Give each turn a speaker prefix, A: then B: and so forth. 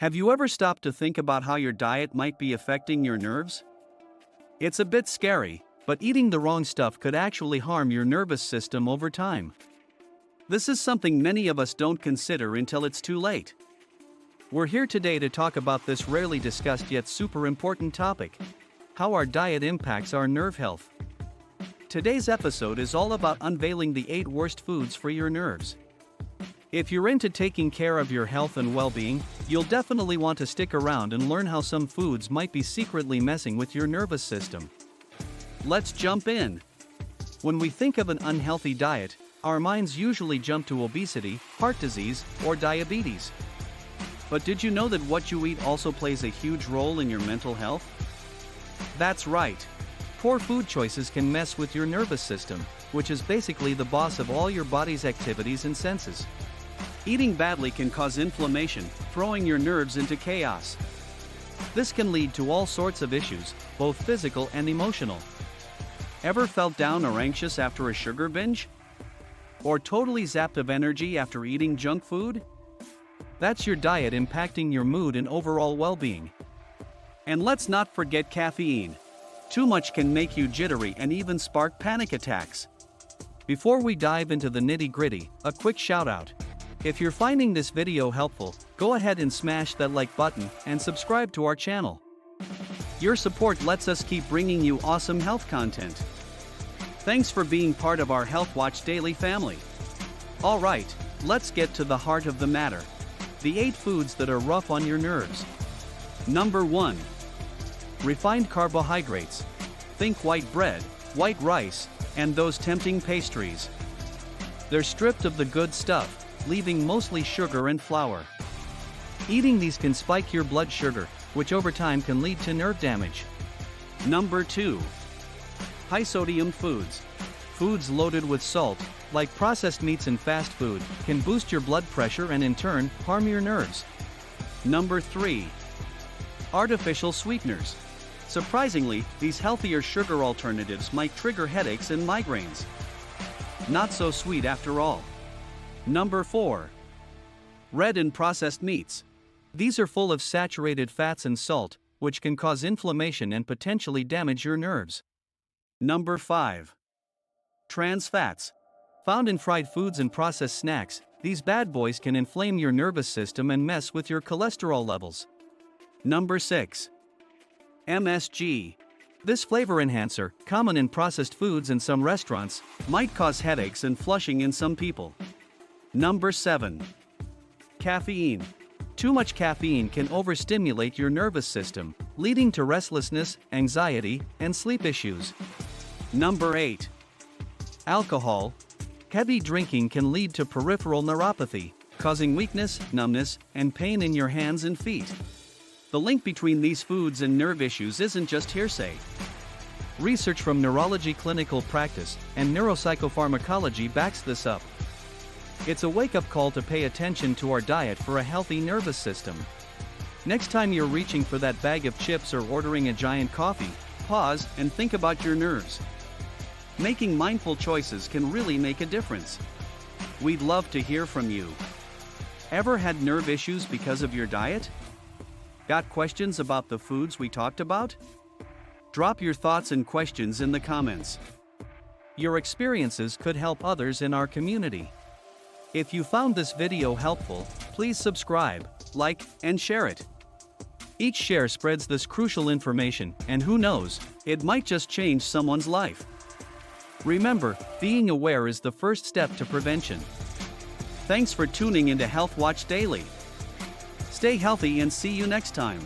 A: Have you ever stopped to think about how your diet might be affecting your nerves? It's a bit scary, but eating the wrong stuff could actually harm your nervous system over time. This is something many of us don't consider until it's too late. We're here today to talk about this rarely discussed yet super important topic: how our diet impacts our nerve health. Today's episode is all about unveiling the 8 worst foods for your nerves. If you're into taking care of your health and well-being, you'll definitely want to stick around and learn how some foods might be secretly messing with your nervous system. Let's jump in. When we think of an unhealthy diet, our minds usually jump to obesity, heart disease, or diabetes. But did you know that what you eat also plays a huge role in your mental health? That's right. Poor food choices can mess with your nervous system, which is basically the boss of all your body's activities and senses. Eating badly can cause inflammation, throwing your nerves into chaos. This can lead to all sorts of issues, both physical and emotional. Ever felt down or anxious after a sugar binge? Or totally zapped of energy after eating junk food? That's your diet impacting your mood and overall well-being. And let's not forget caffeine. Too much can make you jittery and even spark panic attacks. Before we dive into the nitty-gritty, a quick shout-out. If you're finding this video helpful, go ahead and smash that like button and subscribe to our channel. Your support lets us keep bringing you awesome health content. Thanks for being part of our Health Watch Daily family. Alright, let's get to the heart of the matter. The 8 foods that are rough on your nerves. Number 1. Refined carbohydrates. Think white bread, white rice, and those tempting pastries. They're stripped of the good stuff, leaving mostly sugar and flour. Eating these can spike your blood sugar, which over time can lead to nerve damage. Number 2. High sodium foods. Foods loaded with salt, like processed meats and fast food, can boost your blood pressure and in turn, harm your nerves. Number 3. Artificial sweeteners. Surprisingly, these healthier sugar alternatives might trigger headaches and migraines. Not so sweet after all. Number 4. Red and processed meats. These are full of saturated fats and salt, which can cause inflammation and potentially damage your nerves. Number 5. Trans fats. Found in fried foods and processed snacks, these bad boys can inflame your nervous system and mess with your cholesterol levels. Number 6. MSG. This flavor enhancer, common in processed foods and some restaurants, might cause headaches and flushing in some people. Number 7. Caffeine. Too much caffeine can overstimulate your nervous system, leading to restlessness, anxiety, and sleep issues. Number 8. Alcohol. Heavy drinking can lead to peripheral neuropathy, causing weakness, numbness, and pain in your hands and feet. The link between these foods and nerve issues isn't just hearsay. Research from Neurology Clinical Practice and Neuropsychopharmacology backs this up. It's a wake-up call to pay attention to our diet for a healthy nervous system. Next time you're reaching for that bag of chips or ordering a giant coffee, pause and think about your nerves. Making mindful choices can really make a difference. We'd love to hear from you. Ever had nerve issues because of your diet? Got questions about the foods we talked about? Drop your thoughts and questions in the comments. Your experiences could help others in our community. If you found this video helpful, please subscribe, like, and share it. Each share spreads this crucial information, and who knows, it might just change someone's life. Remember, being aware is the first step to prevention. Thanks for tuning into Health Watch Daily. Stay healthy and see you next time.